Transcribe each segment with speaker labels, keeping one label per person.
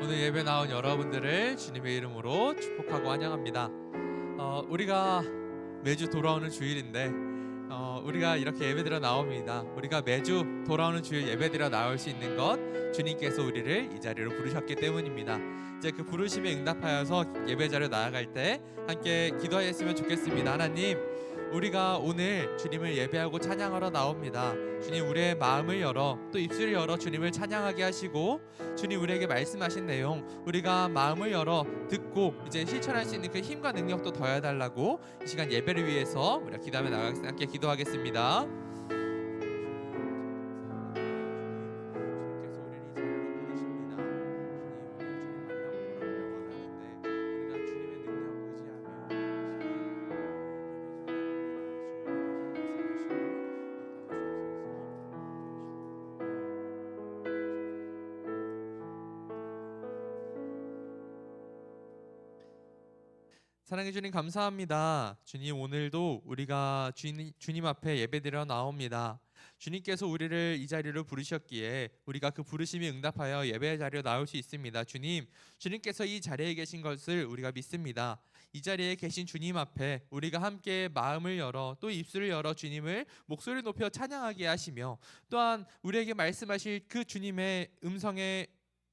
Speaker 1: 오늘 예배 나온 여러분들을 주님의 이름으로 축복하고 환영합니다. 우리가 매주 돌아오는 주일인데 우리가 이렇게 예배드려 나옵니다. 우리가 매주 돌아오는 주일 예배드려 나올 수 있는 것 주님께서 우리를 이 자리로 부르셨기 때문입니다. 이제 그 부르심에 응답하여서 예배 자리로 나아갈 때 함께 기도하였으면 좋겠습니다. 하나님, 우리가 오늘 주님을 예배하고 찬양하러 나옵니다. 주님, 우리의 마음을 열어 또 입술을 열어 주님을 찬양하게 하시고, 주님 우리에게 말씀하신 내용 우리가 마음을 열어 듣고 이제 실천할 수 있는 그 힘과 능력도 더해달라고 이 시간 예배를 위해서 우리가 기도하며 나가겠습니다. 함께 기도하겠습니다. 사랑해 주님 감사합니다. 주님, 오늘도 우리가 주님 앞에 예배드려 나옵니다. 주님께서 우리를 이 자리로 부르셨기에 우리가 그 부르심에 응답하여 예배 자리로 나올 수 있습니다. 주님께서 이 자리에 계신 것을 우리가 믿습니다. 이 자리에 계신 주님 앞에 우리가 함께 마음을 열어 또 입술을 열어 주님을 목소리 높여 찬양하게 하시며, 또한 우리에게 말씀하실 그 주님의 음성에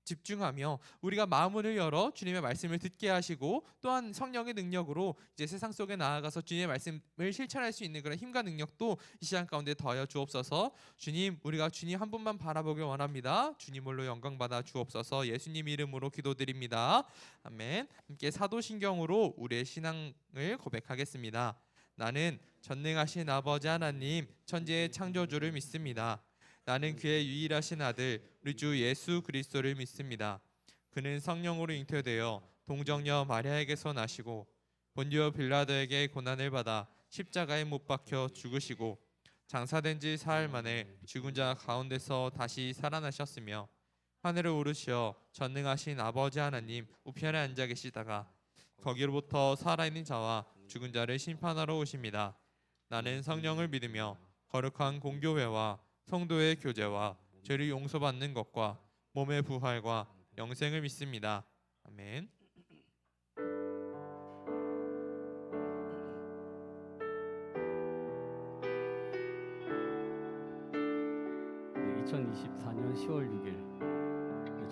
Speaker 1: 집중하며 우리가 마음을 열어 주님의 말씀을 듣게 하시고, 또한 성령의 능력으로 이제 세상 속에 나아가서 주님의 말씀을 실천할 수 있는 그런 힘과 능력도 이 시간 가운데 더하여 주옵소서. 주님, 우리가 주님 한 분만 바라보길 원합니다. 주님 홀로 영광 받아 주옵소서. 예수님 이름으로 기도드립니다. 아멘. 함께 사도신경으로 우리의 신앙을 고백하겠습니다. 나는 전능하신 아버지 하나님 천지의 창조주를 믿습니다. 나는 그의 유일하신 아들 우리 주 예수 그리스도를 믿습니다. 그는 성령으로 잉태되어 동정녀 마리아에게서 나시고 본디오 빌라도에게 고난을 받아 십자가에 못 박혀 죽으시고 장사된 지 사흘 만에 죽은 자 가운데서 다시 살아나셨으며 하늘을 오르시어 전능하신 아버지 하나님 우편에 앉아 계시다가 거기로부터 살아있는 자와 죽은 자를 심판하러 오십니다. 나는 성령을 믿으며 거룩한 공교회와 성도의 교제와 죄를 용서받는 것과 몸의 부활과 영생을 믿습니다. 아멘.
Speaker 2: 네, 2024년 10월 6일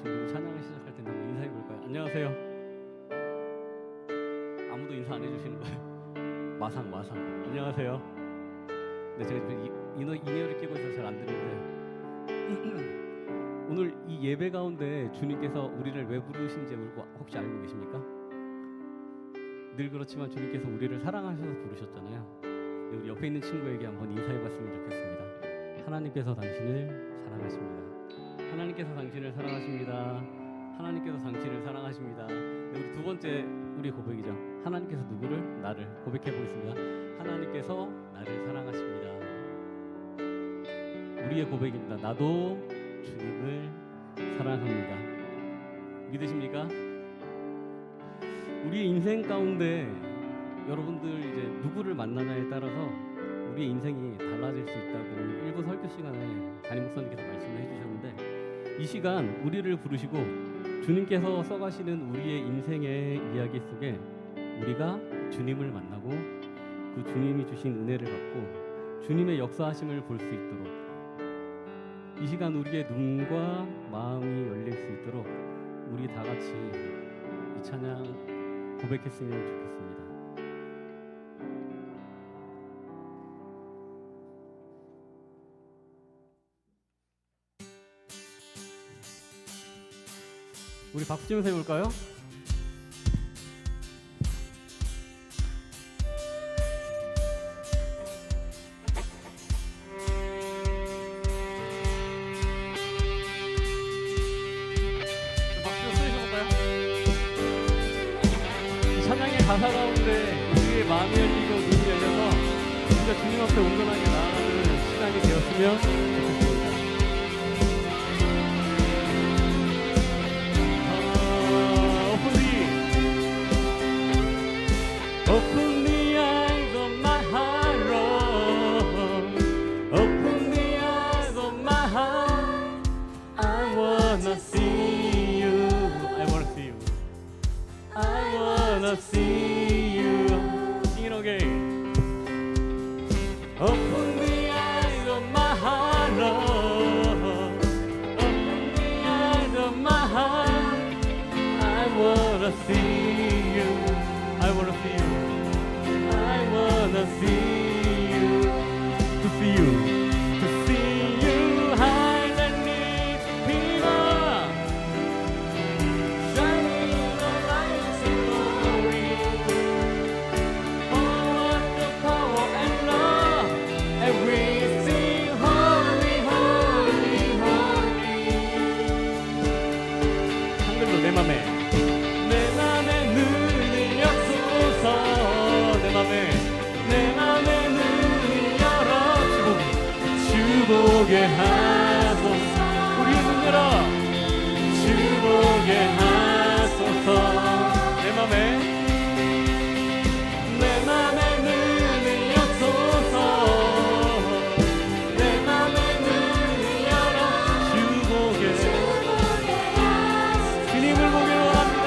Speaker 2: 주님 찬양을 시작할 텐데 한번 인사해 볼까요? 안녕하세요. 아무도 인사 안 해주시는 거예요? 마상. 안녕하세요. 네, 제가 이어를 끼고 있어서 잘 안 들리는데 오늘 이 예배 가운데 주님께서 우리를 왜 부르신지 혹시 알고 계십니까? 늘 그렇지만 주님께서 우리를 사랑하셔서 부르셨잖아요. 네, 우리 옆에 있는 친구에게 한번 인사해봤으면 좋겠습니다. 하나님께서 당신을 사랑하십니다. 하나님께서 당신을 사랑하십니다. 하나님께서 당신을 사랑하십니다. 네, 우리 두 번째 우리 고백이죠. 하나님께서 누구를? 나를 고백해 보겠습니다. 하나님께서 나를 사랑하십니다. 우리의 고백입니다. 나도 주님을 사랑합니다. 믿으십니까? 우리의 인생 가운데 여러분들 이제 누구를 만나냐에 따라서 우리의 인생이 달라질 수 있다고 오늘 일부 설교 시간에 담임 목사님께서 말씀을 해주셨는데, 이 시간 우리를 부르시고 주님께서 써가시는 우리의 인생의 이야기 속에 우리가 주님을 만나고 그 주님이 주신 은혜를 받고 주님의 역사하심을 볼 수 있도록 이 시간 우리의 눈과 마음이 열릴 수 있도록 우리 다 같이 이 찬양 고백했으면 좋겠습니다. 우리 박수 치면서 해볼까요? 가사 가운데 우리의 마음이 열리고 눈이 열려서 우리가 주님 앞에 온전하게 나아가는 시간이 되었으면 좋겠습니다. Open the eyes of my heart, Lord. Open the eyes of my heart. I wanna see you. I wanna Open the eyes of my heart, Lord. Open the eyes of my heart. I wanna see you. I wanna see you. I wanna see you. To see you. To see you high and lifted up, shining the lights of glory. Oh, what the power and love, and we sing holy, holy, holy. 한글로 내 맘에 눈을 여소서. 내 맘에 눈을 열어 주보게 하소서. 우리 눈 열어 주보게 하소서. 내 맘에 눈을 여소서. 내 맘에 눈을 열어 주보게. 주님을 보게 원합니다.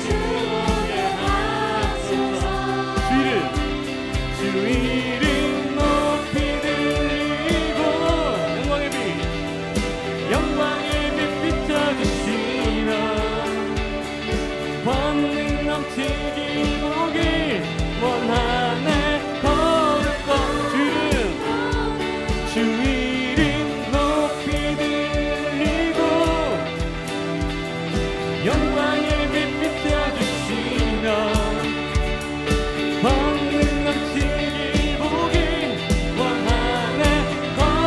Speaker 2: 주보게 하소서. 주 이름 높이 들리고 영광의 빛 비춰주시며 권능 넘치기 보길 원하네. 거룩한 주 이름 높이 들리고 영광의 빛 비춰주시며 권능 넘치기 보길 원하네. 거룩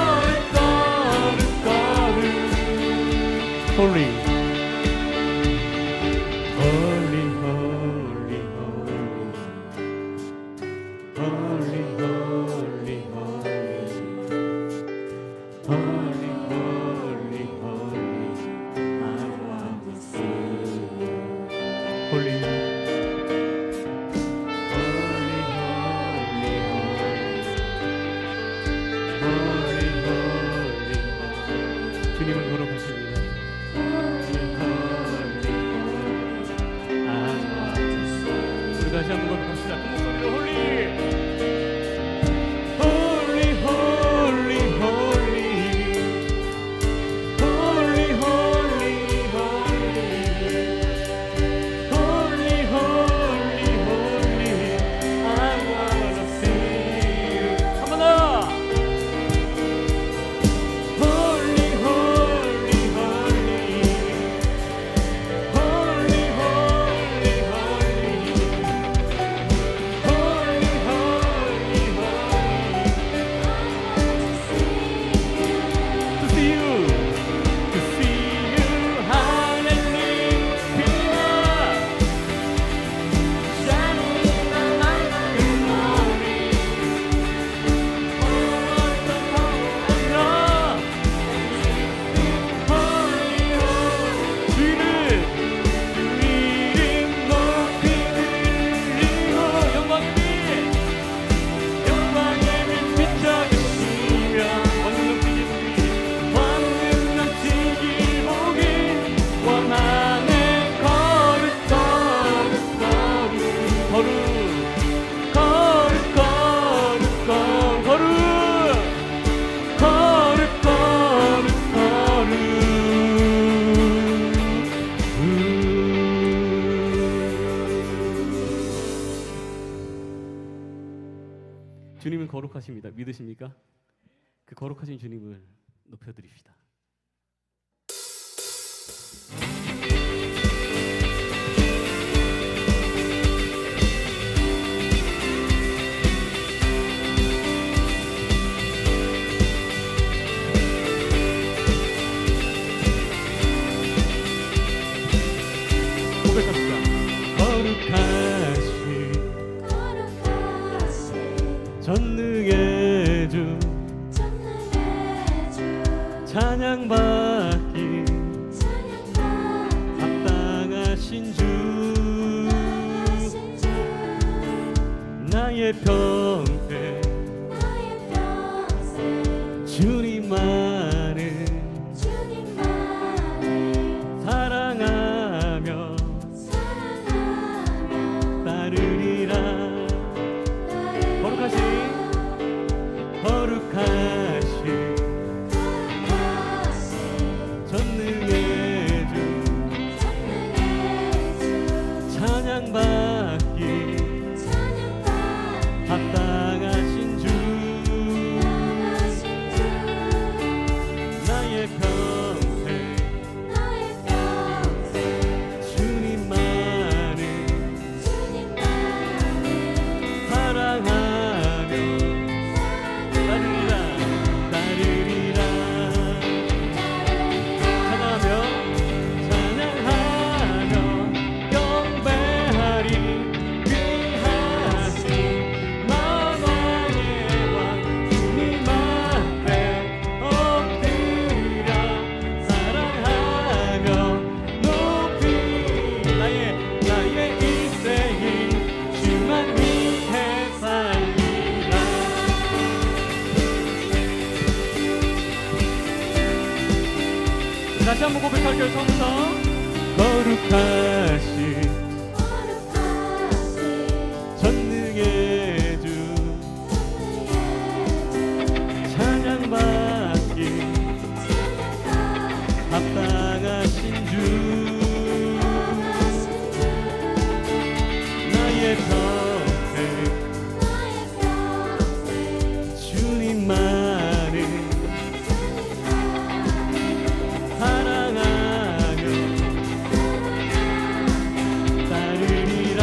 Speaker 2: Holy, holy, holy, holy, holy, holy, holy, holy, holy, holy. I want to see you. Holy, holy, holy, holy, holy, holy. 주님을 걸어가십니다. 다시 한번 걸어갑시다. 큰 목소리로 홀리, 홀리, 홀리, 홀리, 홀리, 홀리, 홀리, 홀리, 홀리. I wanna see you. 한 번 더. 홀리, 홀리, 홀리, 홀리, 홀리, 홀리. 주님은 거룩하십니다. 믿으십니까? 그 거룩하신 주님을 높여드립시다. 고백합시다. 거룩하신 전능의 주 찬양받기 합당하신 주 나의 평생 주님만을 사랑하며 따르리라. 거룩하신 다시 한번 고백할게요. 처음부터.
Speaker 3: 거룩하신 전능의 주 찬양받기 합당하신 주 나의 평생 주님만을 사랑하며 따르리라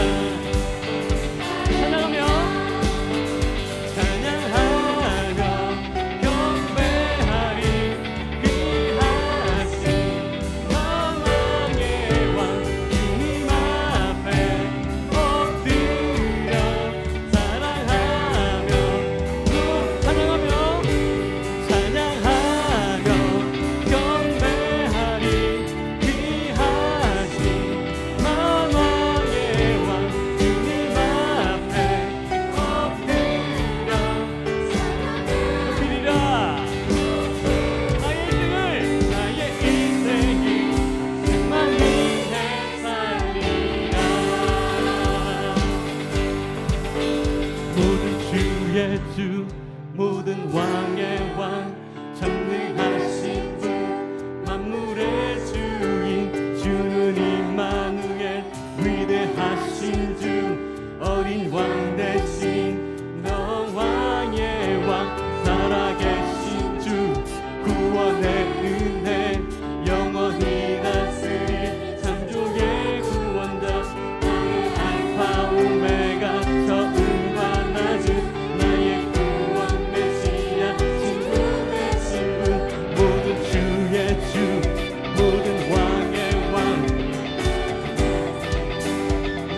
Speaker 3: 찬양하며 경배하리 귀하신 영광의 왕 주님 앞에 엎드려 사랑하며 찬양하며 경배하리 귀하신 만왕의 왕 주님 앞에 엎드려 드리라 나의 인생이 주만 위해 살리라 모든 주의 주 모든 왕의 왕 전능하신 분 만물의 주인 주는 임마누엘 위대하신 주 어린 왕 대신 영왕의 왕 살아계신 주 구원의 은혜 영원히 다스릴 창조의 구원자 나의 알파 오메가 처음과 낮은 나의 구원 메시아 친구 되신 분 모든 주의 주 모든 왕의 왕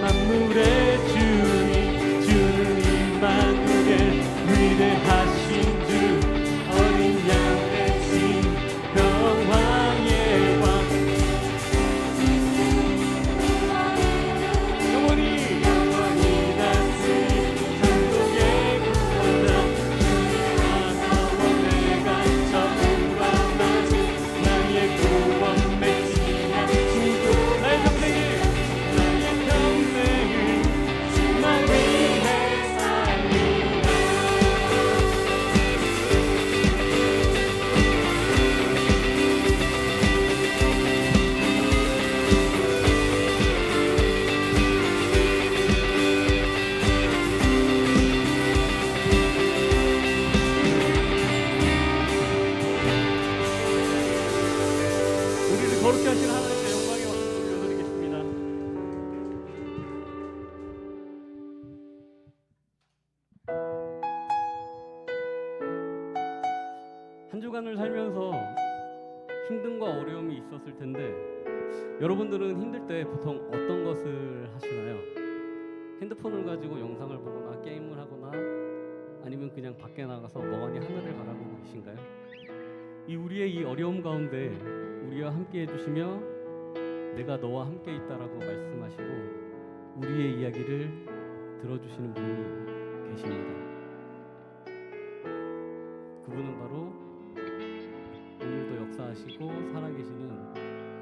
Speaker 3: 만물의 주인 주는 임마누엘 위대하신 주 어린 양 대신 영왕의 왕 영원히 다스릴 창조의 구원자 주의 오메가 처음과 낮은 나의 구원 메시아 친구 나의 평생을 주만 위해 살리라 우리를 거룩게 하신 하나님께 영광의 박수 올려드리겠습니다. 한 주간을 살면서 힘듦과 어려움이 있었을 텐데 여러분들은 힘들 때 보통 어떤 것을 하시나요? 핸드폰을 가지고 영상을 보거나 게임을 하거나 아니면 그냥 밖에 나가서 멍하니 하늘을 바라보고 계신가요? 우리의 이 어려움 가운데 우리와 함께 해주시며 내가 너와 함께 있다라고 말씀하시고 우리의 이야기를 들어주시는 분이 계십니다. 그분은 바로 오늘도 역사하시고 살아계시는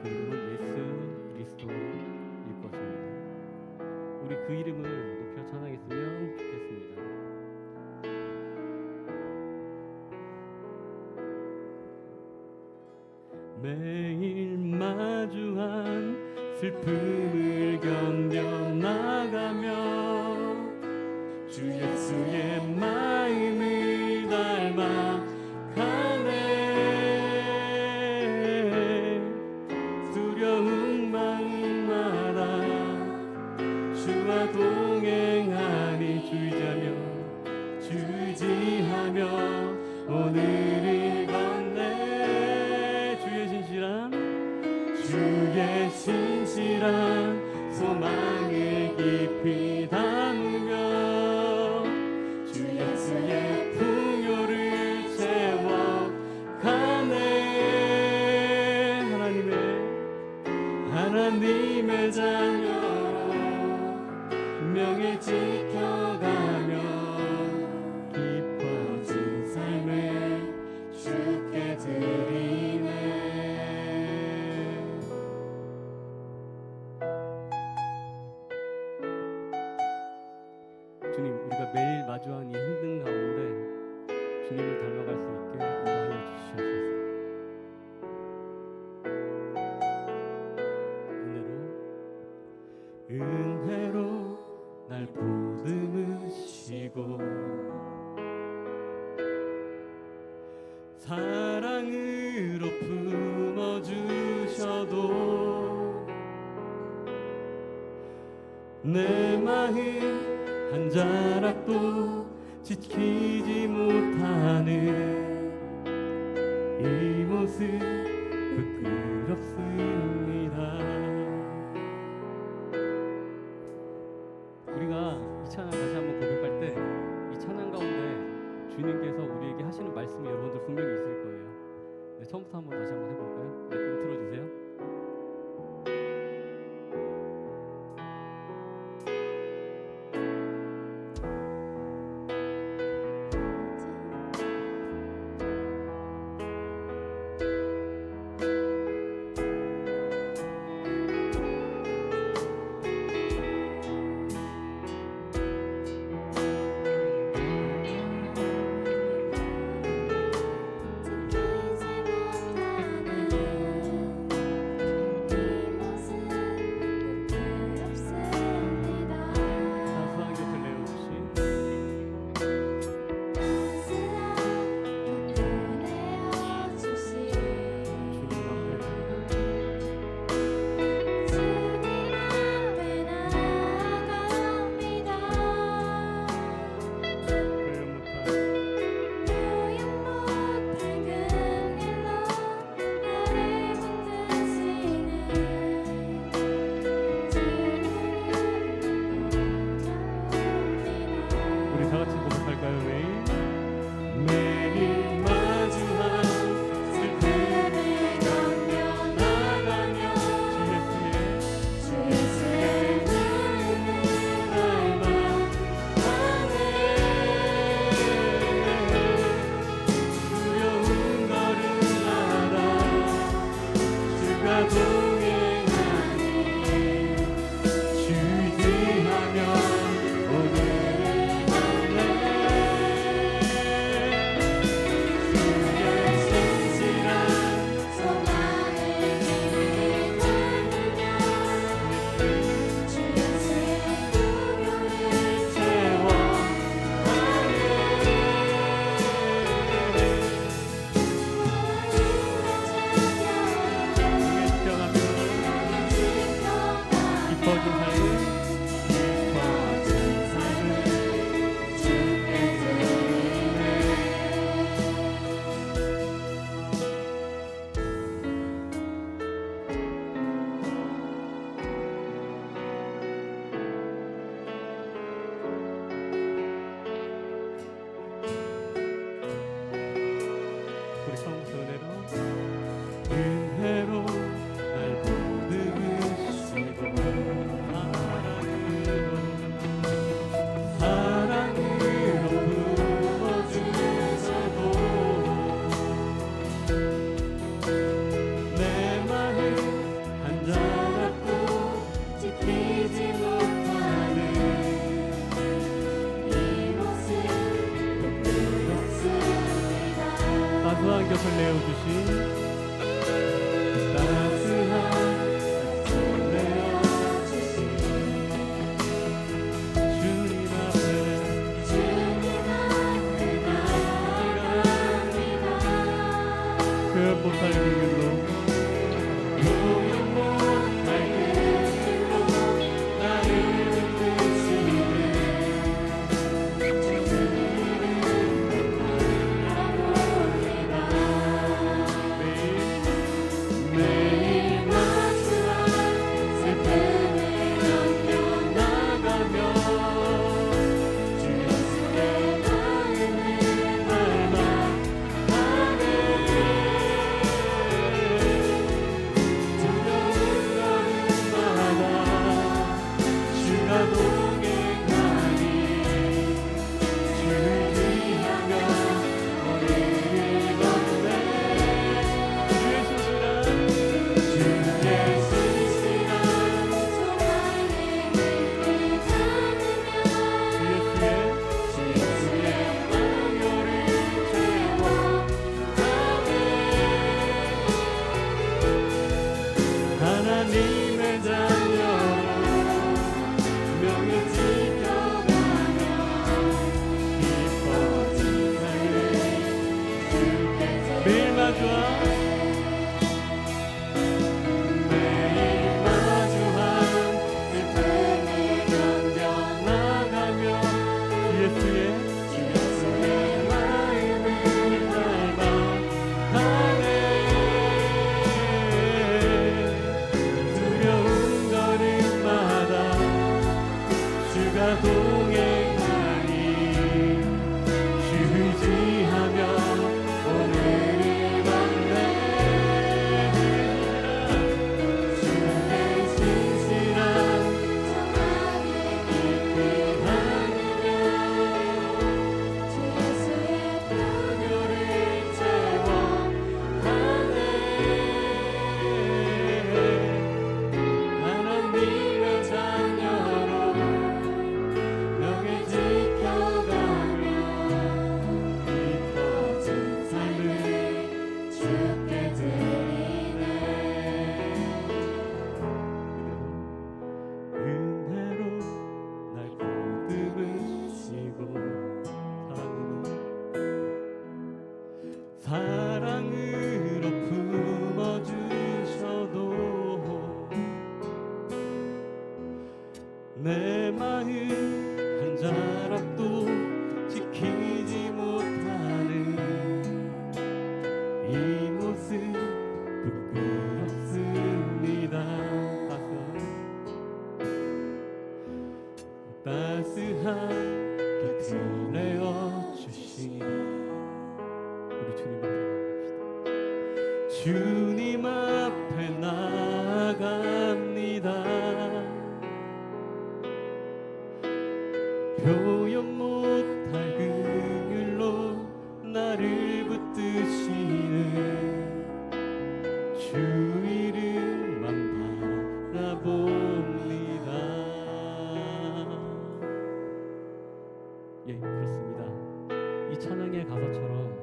Speaker 3: 그 이름은 예수 그리스도일 것입니다. 우리 그 이름을 높여 찬양했으면 좋겠습니다. 매일 마주한 슬픔을 견뎌 나가며 주 예수의 마음을 닮아 가네 두려운 마음마다 주와 동행하니 주지하며 오늘을 건네 주의 신실한 소망을 깊이 담으며 주 예수의 풍요를 채워가네 하나님의 자녀로 명예 지켜가며 깊어진 삶을 주께 드리네 마음 한 자락도 지키지 못하는 이 모습 부끄럽습니다. 우리가 이 찬양 다시 한번 고백할 때 이 찬양 가운데 주님께서 우리에게 하시는 말씀이 여러분들 분명히 있을 거예요. 네, 처음부터 한번 다시 한번 해볼까요? 네, 인트로 주세요. 우리 다 같이 고백할까요? 매일 마주한 슬픔을 견뎌나가며 주 예수의 눈을 닮아가네. 두려운 걸음마다 주가 동행하니 주의하며 오늘 우리 처음부터 은혜로 날 보듬으시고 사랑으로 부어주셔도 내 마음 한 자락도 지키지 못하는 이 모습 부끄럽습니다. 따스한 곁을 내어주신 못할 그 길로 용용 못할 그 길로 나를 이끄시네. 주님을 바라봅니다. 주님 앞에 나아갑니다. 표현 못할 긍휼로 나를 붙드시는 주 이름만 바라봅니다. 예, 그렇습니다. 이 찬양의 가사처럼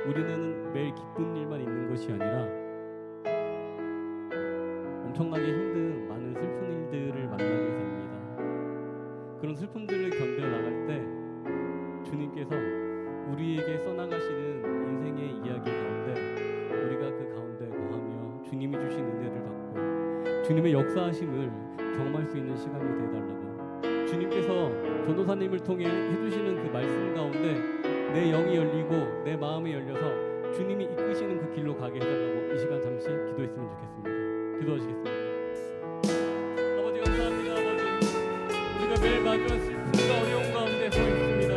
Speaker 3: 우리는 매일 기쁜 일만 있는 것이 아니라 엄청나게 힘든 많은 슬픈 일들을 만나게 됩니다. 그런 슬픔들을 견뎌나갈 때 주님께서 우리에게 써나가시는 인생의 이야기 가운데 우리가 그 가운데 거하며 주님이 주신 은혜를 받고 주님의 역사하심을 경험할 수 있는 시간이 되어달라고, 주님께서 전도사님을 통해 해주시는 그 말씀 가운데 내 영이 열리고 내 마음이 열려서 주님이 이끄시는 그 길로 가게 해달라고 이 시간 잠시 기도했으면 좋겠습니다. 기도하시겠습니다. 아버지 감사합니다. 아버지, 우리가 매일 마주한 슬픔과 어려움 가운데 서 있습니다.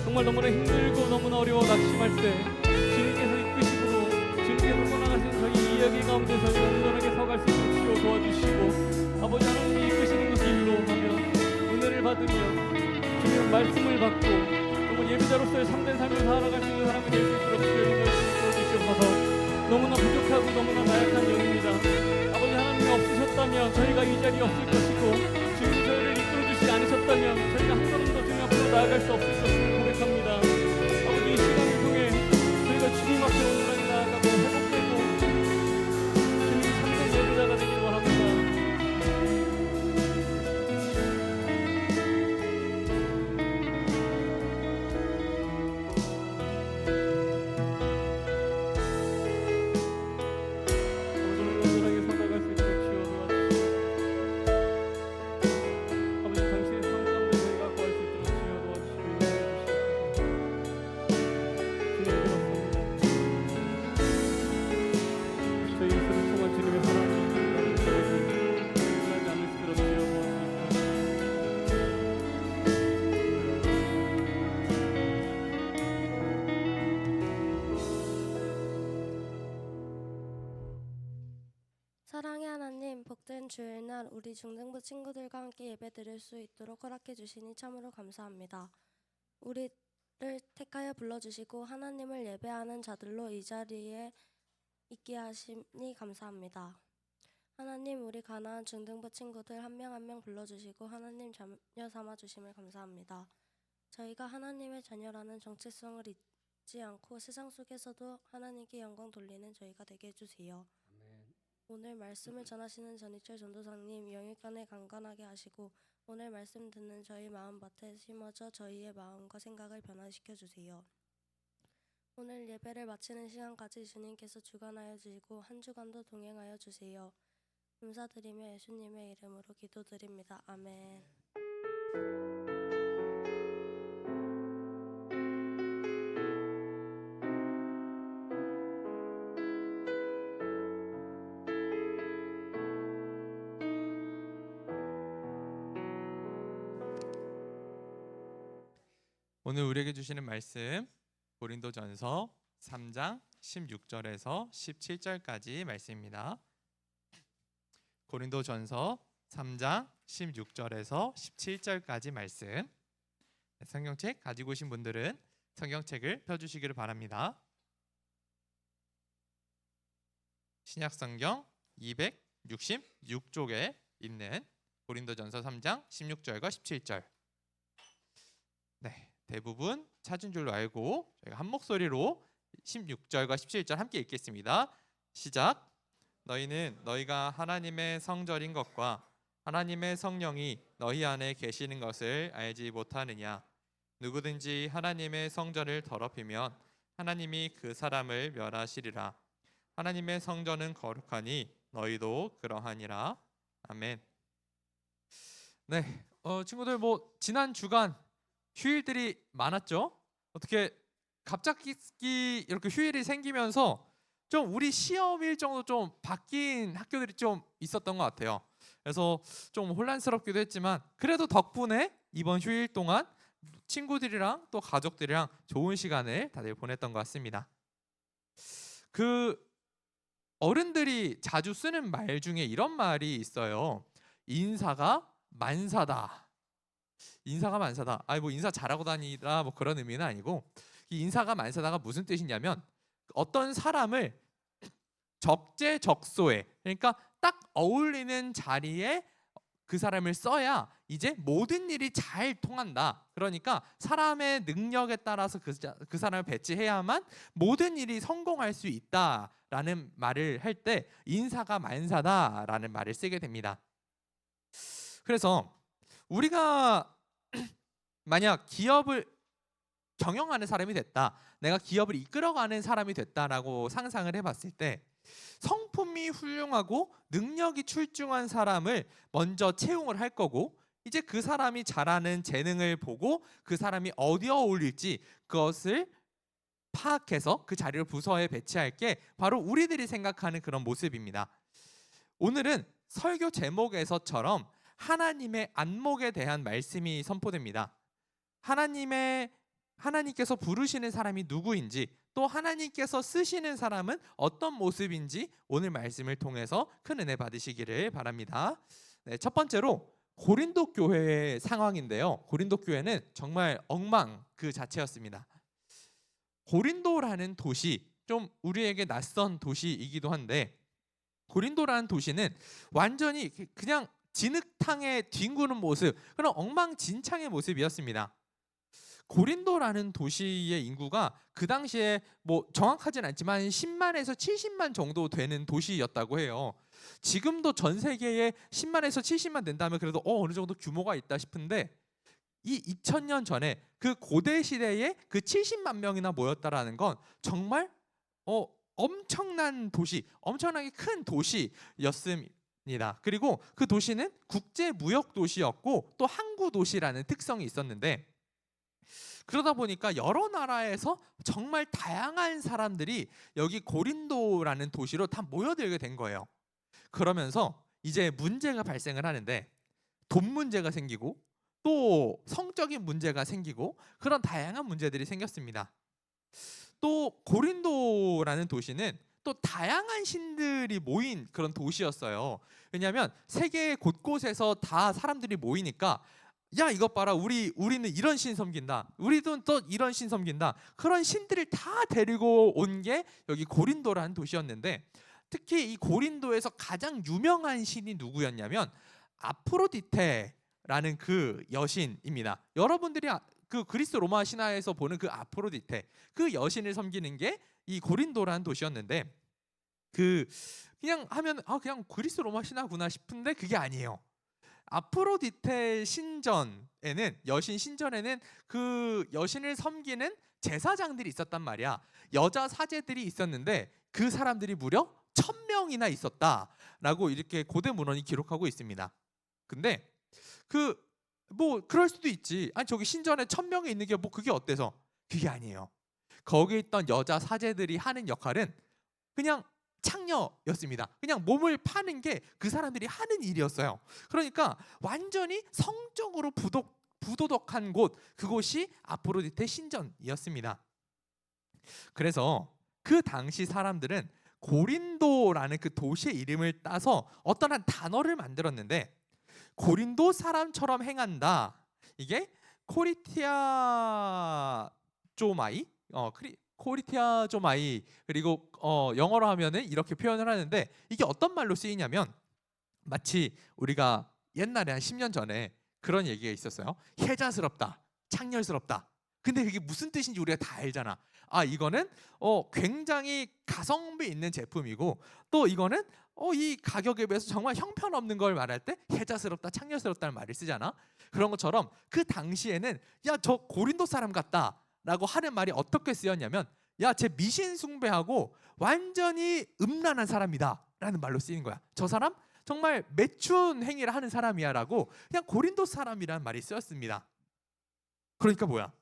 Speaker 3: 정말 너무나 힘들고 너무나 어려워 낙심할 때 주님께서 이끄시고 주님께서 떠나가신 저희 이야기 가운데 저희가 온전하게 서갈 수 있는 주여 도와주시고, 아버지 하나님이 이끄시는 그 길로 가며 은혜를 받으며 주님의 말씀을 받고 정말 예배자로서의 참된 삶을 살아갈 수 있는 사람이 될 수 있도록 주여 말씀을 주시옵소서. 너무나 부족하고 너무나 나약한 영입니다. 아버지 하나님이 없으셨다면 저희가 이 자리에 없을 것이고 주님이 저희를 이끌어주시지 않으셨다면 저희가 한 걸음 더 주님 앞으로 나아갈 수 없을 것을 고백합니다. 아버지 이 시간을 통해 저희가 주님 앞에 온전히 나아가고 회복되고 주님이 참된 예배자가 되길 원합니다.
Speaker 4: 사랑의 하나님, 복된 주일날 우리 중등부 친구들과 함께 예배드릴 수 있도록 허락해 주시니 참으로 감사합니다. 우리를 택하여 불러주시고 하나님을 예배하는 자들로 이 자리에 있게 하시니 감사합니다. 하나님, 우리 가나안 중등부 친구들 한 명 한 명 불러주시고 하나님 자녀 삼아 주심을 감사합니다. 저희가 하나님의 자녀라는 정체성을 잊지 않고 세상 속에서도 하나님께 영광 돌리는 저희가 되게 해주세요. 오늘 말씀을 전하시는 전희철 전도사님 영육간에 강건하게 하시고 오늘 말씀 듣는 저희 마음밭에 심어져 저희의 마음과 생각을 변화시켜 주세요. 오늘 예배를 마치는 시간까지 주님께서 주관하여 주시고 한 주간도 동행하여 주세요. 감사드리며 예수님의 이름으로 기도드립니다. 아멘.
Speaker 1: 오늘 우리에게 주시는 말씀 고린도전서 3장 16절에서 17절까지 말씀입니다. 고린도전서 3장 16절에서 17절까지 말씀. 성경책 가지고 오신 분들은 성경책을 펴주시기를 바랍니다. 신약성경 266쪽에 있는 고린도전서 3장 16절과 17절. 네. 대부분 찾은 줄로 알고 저희가 한 목소리로 16절과 17절 함께 읽겠습니다. 시작. 너희는 너희가 하나님의 성전인 것과 하나님의 성령이 너희 안에 계시는 것을 알지 못하느냐. 누구든지 하나님의 성전을 더럽히면 하나님이 그 사람을 멸하시리라. 하나님의 성전은 거룩하니 너희도 그러하니라. 아멘. 네, 친구들 지난 주간 휴일들이 많았죠? 어떻게 갑자기 이렇게 휴일이 생기면서 좀 우리 시험 일정도 좀 바뀐 학교들이 좀 있었던 것 같아요. 그래서 좀 혼란스럽기도 했지만 그래도 덕분에 이번 휴일 동안 친구들이랑 또 가족들이랑 좋은 시간을 다들 보냈던 것 같습니다. 그 어른들이 자주 쓰는 말 중에 이런 말이 있어요. 인사가 만사다. 인사가 만사다. 아니 뭐 인사 잘하고 다니라 뭐 그런 의미는 아니고, 이 인사가 만사다가 무슨 뜻이냐면 어떤 사람을 적재적소에, 그러니까 딱 어울리는 자리에 그 사람을 써야 이제 모든 일이 잘 통한다. 그러니까 사람의 능력에 따라서 그 사람을 배치해야만 모든 일이 성공할 수 있다라는 말을 할 때 인사가 만사다라는 말을 쓰게 됩니다. 그래서 우리가 만약 기업을 경영하는 사람이 됐다, 내가 기업을 이끌어가는 사람이 됐다라고 상상을 해봤을 때 성품이 훌륭하고 능력이 출중한 사람을 먼저 채용을 할 거고, 이제 그 사람이 잘하는 재능을 보고 그 사람이 어디에 어울릴지 그것을 파악해서 그 자리를 부서에 배치할 게 바로 우리들이 생각하는 그런 모습입니다. 오늘은 설교 제목에서처럼 하나님의 안목에 대한 말씀이 선포됩니다. 하나님께서 부르시는 사람이 누구인지, 또 하나님께서 쓰시는 사람은 어떤 모습인지 오늘 말씀을 통해서 큰 은혜 받으시기를 바랍니다. 네, 첫 번째로 고린도 교회의 상황인데요. 고린도 교회는 정말 엉망 그 자체였습니다. 고린도라는 도시, 좀 우리에게 낯선 도시이기도 한데, 고린도라는 도시는 완전히 그냥 진흙탕에 뒹구는 모습, 그런 엉망진창의 모습이었습니다. 고린도라는 도시의 인구가 그 당시에 뭐 정확하진 않지만 10만에서 70만 정도 되는 도시였다고 해요. 지금도 전 세계에 10만에서 70만 된다면 그래도 어느 정도 규모가 있다 싶은데, 이 2000년 전에 그 고대 시대에 그 70만 명이나 모였다라는 건 정말 엄청난 도시, 엄청나게 큰 도시였습니다. 그리고 그 도시는 국제 무역 도시였고 또 항구 도시라는 특성이 있었는데, 그러다 보니까 여러 나라에서 정말 다양한 사람들이 여기 고린도라는 도시로 다 모여들게 된 거예요. 그러면서 이제 문제가 발생을 하는데, 돈 문제가 생기고 또 성적인 문제가 생기고 그런 다양한 문제들이 생겼습니다. 또 고린도라는 도시는 또 다양한 신들이 모인 그런 도시였어요. 왜냐하면 세계 곳곳에서 다 사람들이 모이니까, 야 이것 봐라, 우리는 이런 신 섬긴다, 우리도 또 이런 신 섬긴다, 그런 신들을 다 데리고 온 게 여기 고린도라는 도시였는데, 특히 이 고린도에서 가장 유명한 신이 누구였냐면 아프로디테라는 그 여신입니다. 여러분들이 그 그리스 로마 신화에서 보는 그 아프로디테, 그 여신을 섬기는 게 이 고린도라는 도시였는데, 그냥 하면 그냥 그리스 로마 신화구나 싶은데 그게 아니에요. 아프로디테 신전에는, 여신 신전에는 그 여신을 섬기는 제사장들이 있었단 말이야. 여자 사제들이 있었는데 그 사람들이 무려 1000명이나 있었다라고 이렇게 고대 문헌이 기록하고 있습니다. 근데 뭐 그럴 수도 있지. 아니 저기 신전에 1000명이 있는 게 뭐 그게 어때서? 그게 아니에요. 거기에 있던 여자 사제들이 하는 역할은 그냥 창녀였습니다. 그냥 몸을 파는 게 그 사람들이 하는 일이었어요. 그러니까 완전히 성적으로 부도덕한 곳, 그곳이 아프로디테 신전이었습니다. 그래서 그 당시 사람들은 고린도라는 그 도시의 이름을 따서 어떤 한 단어를 만들었는데, 고린도 사람처럼 행한다, 이게 코리티아 조마이, 코리티아 조마이, 그리고 영어로 하면은 이렇게 표현을 하는데, 이게 어떤 말로 쓰이냐면 마치 우리가 옛날에 한 10년 전에 그런 얘기가 있었어요. 혜자스럽다, 창렬스럽다. 근데 그게 무슨 뜻인지 우리가 다 알잖아. 이거는 굉장히 가성비 있는 제품이고, 또 이거는 이 가격에 비해서 정말 형편없는 걸 말할 때 혜자스럽다, 창렬스럽다는 말을 쓰잖아. 그런 것처럼 그 당시에는 야 저 고린도 사람 같다 라고 하는 말이 어떻게 쓰였냐면, 야 쟤 미신 숭배하고 완전히 음란한 사람이다 라는 말로 쓰이는 거야. 저 사람 정말 매춘 행위를 하는 사람이야 라고 그냥 고린도 사람이라는 말이 쓰였습니다. 그러니까 뭐야,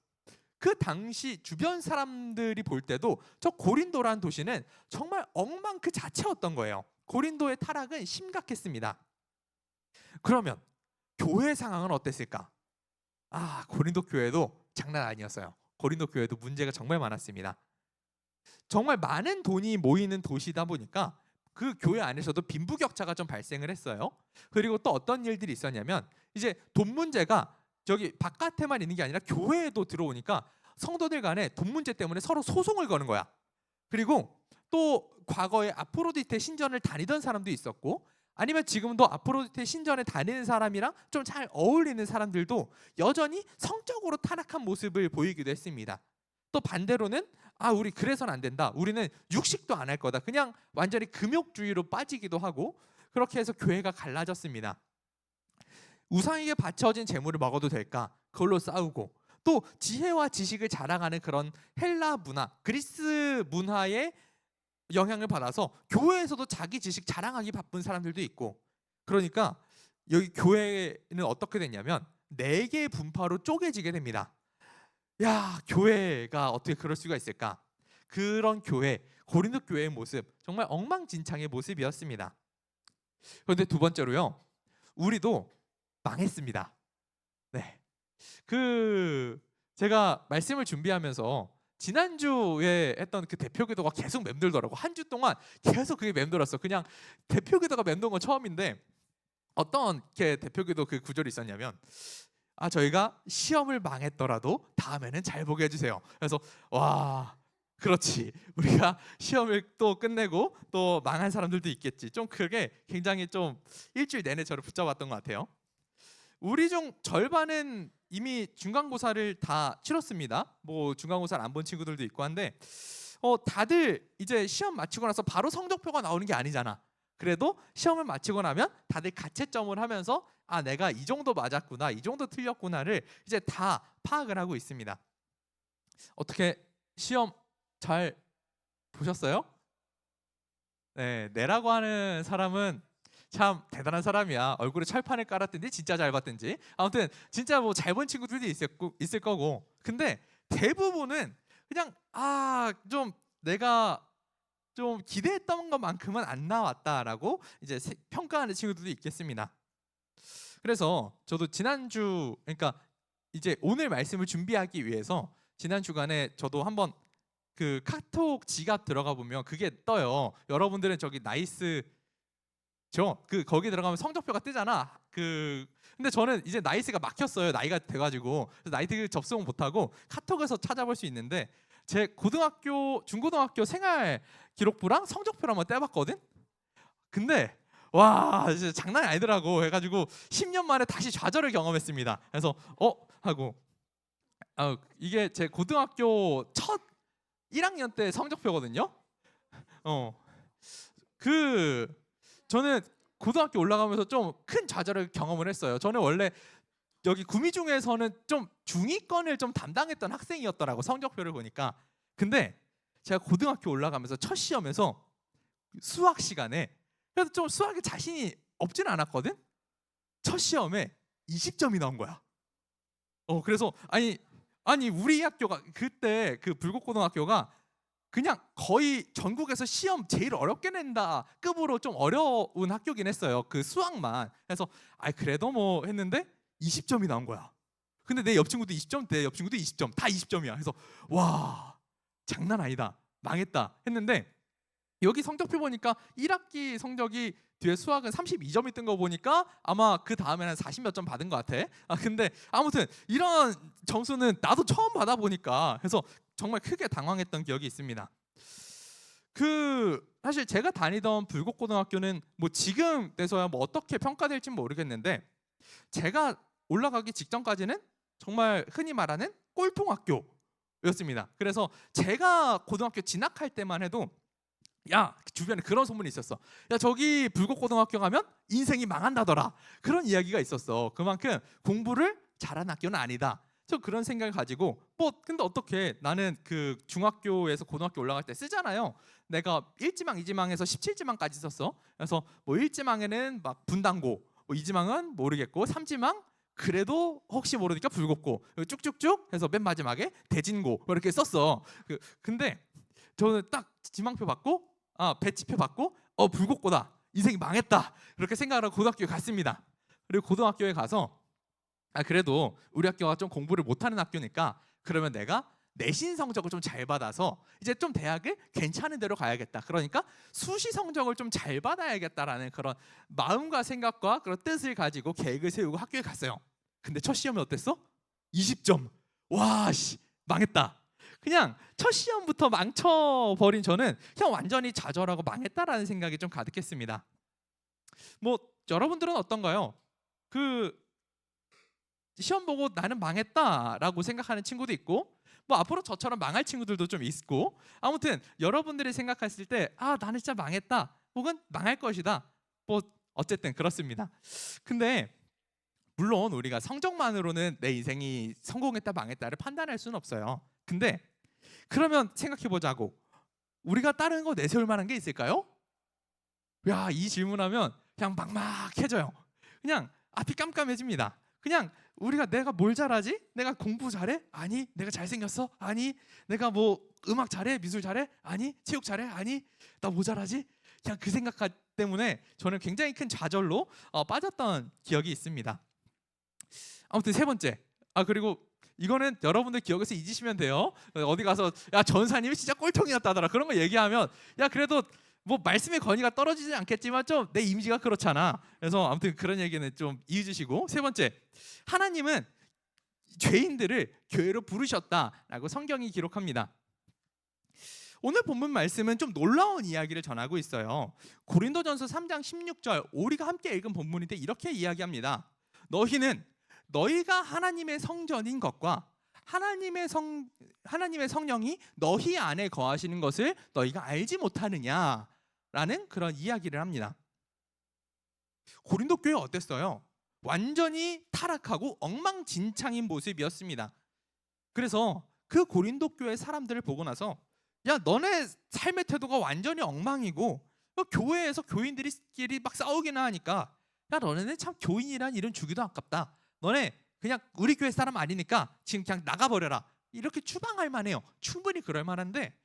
Speaker 1: 그 당시 주변 사람들이 볼 때도 저 고린도라는 도시는 정말 엉망 그 자체였던 거예요. 고린도의 타락은 심각했습니다. 그러면 교회 상황은 어땠을까? 고린도 교회도 장난 아니었어요. 고린도 교회도 문제가 정말 많았습니다. 정말 많은 돈이 모이는 도시다 보니까 그 교회 안에서도 빈부격차가 좀 발생을 했어요. 그리고 또 어떤 일들이 있었냐면 이제 돈 문제가 저기 바깥에만 있는 게 아니라 교회에도 들어오니까 성도들 간에 돈 문제 때문에 서로 소송을 거는 거야. 그리고 또 과거에 아프로디테 신전을 다니던 사람도 있었고 아니면 지금도 아프로디테 신전에 다니는 사람이랑 좀 잘 어울리는 사람들도 여전히 성적으로 타락한 모습을 보이기도 했습니다. 또 반대로는 우리 그래서는 안 된다. 우리는 육식도 안 할 거다. 그냥 완전히 금욕주의로 빠지기도 하고 그렇게 해서 교회가 갈라졌습니다. 우상에게 바쳐진 재물을 먹어도 될까? 그걸로 싸우고 또 지혜와 지식을 자랑하는 그런 헬라 문화, 그리스 문화의 영향을 받아서 교회에서도 자기 지식 자랑하기 바쁜 사람들도 있고 그러니까 여기 교회는 어떻게 됐냐면 4개의 분파로 쪼개지게 됩니다. 야, 교회가 어떻게 그럴 수가 있을까? 그런 교회, 고린도 교회의 모습 정말 엉망진창의 모습이었습니다. 그런데 두 번째로요, 우리도 망했습니다. 네, 제가 말씀을 준비하면서 지난주에 했던 그 대표 기도가 계속 맴돌더라고. 한 주 동안 계속 그게 맴돌았어. 그냥 대표 기도가 맴돈 건 처음인데 어떤 게 대표 기도 그 구절이 있었냐면 저희가 시험을 망했더라도 다음에는 잘 보게 해주세요. 그래서 와, 그렇지. 우리가 시험을 또 끝내고 또 망한 사람들도 있겠지. 좀 그게 굉장히 좀 일주일 내내 저를 붙잡았던 것 같아요. 우리 중 절반은 이미 중간고사를 다 치렀습니다. 뭐 중간고사를 안 본 친구들도 있고 한데 다들 이제 시험 마치고 나서 바로 성적표가 나오는 게 아니잖아. 그래도 시험을 마치고 나면 다들 가채점을 하면서 내가 이 정도 맞았구나, 이 정도 틀렸구나를 이제 다 파악을 하고 있습니다. 어떻게 시험 잘 보셨어요? 네, 내라고 하는 사람은 참 대단한 사람이야. 얼굴에 철판을 깔았든지 진짜 잘 봤든지 아무튼 진짜 뭐 잘 본 친구들도 있을 거고 근데 대부분은 그냥 좀 내가 좀 기대했던 것만큼은 안 나왔다라고 이제 평가하는 친구들도 있겠습니다. 그래서 저도 지난주 그러니까 이제 오늘 말씀을 준비하기 위해서 지난 주간에 저도 한번 그 카톡 지갑 들어가 보면 그게 떠요. 여러분들은 저기 나이스 거기 들어가면 성적표가 뜨잖아. 근데 저는 이제 나이스가 막혔어요. 나이가 돼가지고 그래서 나이트 접속 못하고 카톡에서 찾아볼 수 있는데 제 중고등학교 생활 기록부랑 성적표를 한번 떼봤거든. 근데 와, 진짜 장난이 아니더라고. 해가지고 10년 만에 다시 좌절을 경험했습니다. 그래서 하고 이게 제 고등학교 첫 1학년 때 성적표거든요. 저는 고등학교 올라가면서 좀 큰 좌절을 경험을 했어요. 저는 원래 여기 구미 중에서는 좀 중위권을 좀 담당했던 학생이었더라고, 성적표를 보니까. 근데 제가 고등학교 올라가면서 첫 시험에서 수학 시간에 그래도 좀 수학에 자신이 없지는 않았거든. 첫 시험에 20점이 나온 거야. 그래서 아니 우리 학교가 그때 그 불국고등학교가 그냥 거의 전국에서 시험 제일 어렵게 낸다 급으로 좀 어려운 학교긴 했어요. 그 수학만. 그래서 그래도 뭐 했는데 20점이 나온 거야. 근데 내 옆 친구도 20점, 내 옆 친구도 20점, 다 20점이야. 그래서 와, 장난 아니다, 망했다 했는데 여기 성적표 보니까 1학기 성적이 뒤에 수학은 32점이 뜬 거 보니까 아마 그 다음에는 40몇 점 받은 것 같아. 근데 아무튼 이런 점수는 나도 처음 받아보니까 그래서 정말 크게 당황했던 기억이 있습니다. 사실 제가 다니던 불국고등학교는 뭐 지금 돼서야 뭐 어떻게 평가될지 모르겠는데 제가 올라가기 직전까지는 정말 흔히 말하는 꼴통학교였습니다. 그래서 제가 고등학교 진학할 때만 해도 주변에 그런 소문이 있었어. 저기 불국고등학교 가면 인생이 망한다더라. 그런 이야기가 있었어. 그만큼 공부를 잘하는 학교는 아니다. 저 그런 생각을 가지고 근데 어떻게 나는 그 중학교에서 고등학교 올라갈 때 쓰잖아요. 내가 1지망, 2지망에서 17지망까지 썼어. 그래서 뭐 1지망에는 막 분당고, 2지망은 모르겠고 3지망 그래도 혹시 모르니까 불국고 쭉쭉쭉 해서 맨 마지막에 대진고 이렇게 썼어. 근데 저는 딱 지망표 받고 배치표 받고 불국고다, 인생이 망했다 그렇게 생각을 하고 고등학교에 갔습니다. 그리고 고등학교에 가서 그래도 우리 학교가 좀 공부를 못하는 학교니까 그러면 내가 내신 성적을 좀 잘 받아서 이제 좀 대학을 괜찮은 데로 가야겠다. 그러니까 수시 성적을 좀 잘 받아야겠다라는 그런 마음과 생각과 그런 뜻을 가지고 계획을 세우고 학교에 갔어요. 근데 첫 시험은 어땠어? 20점. 와, 씨, 망했다. 그냥 첫 시험부터 망쳐버린 저는 그냥 완전히 좌절하고 망했다라는 생각이 좀 가득했습니다. 뭐 여러분들은 어떤가요? 그 시험 보고 나는 망했다라고 생각하는 친구도 있고, 뭐 앞으로 저처럼 망할 친구들도 좀 있고, 아무튼 여러분들이 생각했을 때 나는 진짜 망했다 혹은 망할 것이다, 뭐 어쨌든 그렇습니다. 근데 물론 우리가 성적만으로는 내 인생이 성공했다 망했다를 판단할 수는 없어요. 근데 그러면 생각해 보자고. 우리가 다른 거 내세울 만한 게 있을까요? 야, 이 질문하면 그냥 막막해져요. 그냥 앞이 깜깜해집니다. 그냥 우리가 내가 뭘 잘하지? 내가 공부 잘해? 아니. 내가 잘생겼어? 아니. 내가 뭐 음악 잘해? 미술 잘해? 아니. 체육 잘해? 아니. 나 뭐 잘하지? 그냥 그 생각 때문에 저는 굉장히 큰 좌절로 빠졌던 기억이 있습니다. 아무튼 세 번째. 그리고 이거는 여러분들 기억에서 잊으시면 돼요. 어디 가서 야, 전사님이 진짜 꼴통이었다더라 그런 거 얘기하면 야, 그래도 뭐 말씀의 권위가 떨어지지 않겠지만 좀 내 이미지가 그렇잖아. 그래서 아무튼 그런 얘기는 좀 잊으시고, 세 번째, 하나님은 죄인들을 교회로 부르셨다라고 성경이 기록합니다. 오늘 본문 말씀은 좀 놀라운 이야기를 전하고 있어요. 고린도전서 3장 16절, 우리가 함께 읽은 본문인데 이렇게 이야기합니다. 너희는 너희가 하나님의 성전인 것과 하나님의 성령이 너희 안에 거하시는 것을 너희가 알지 못하느냐라는 그런 이야기를 합니다. 고린도 교회 어땠어요? 완전히 타락하고 엉망진창인 모습이었습니다. 그래서 그 고린도 교회 사람들을 보고 나서 야, 너네 삶의 태도가 완전히 엉망이고 교회에서 교인들끼리 막 싸우기나 하니까 야, 너네는 참 교인이란 이름 주기도 아깝다. 너네 그냥 우리 교회 사람 아니니까 지금 그냥 나가버려라. 이렇게 추방할 만해요. 충분히 그럴 만한데,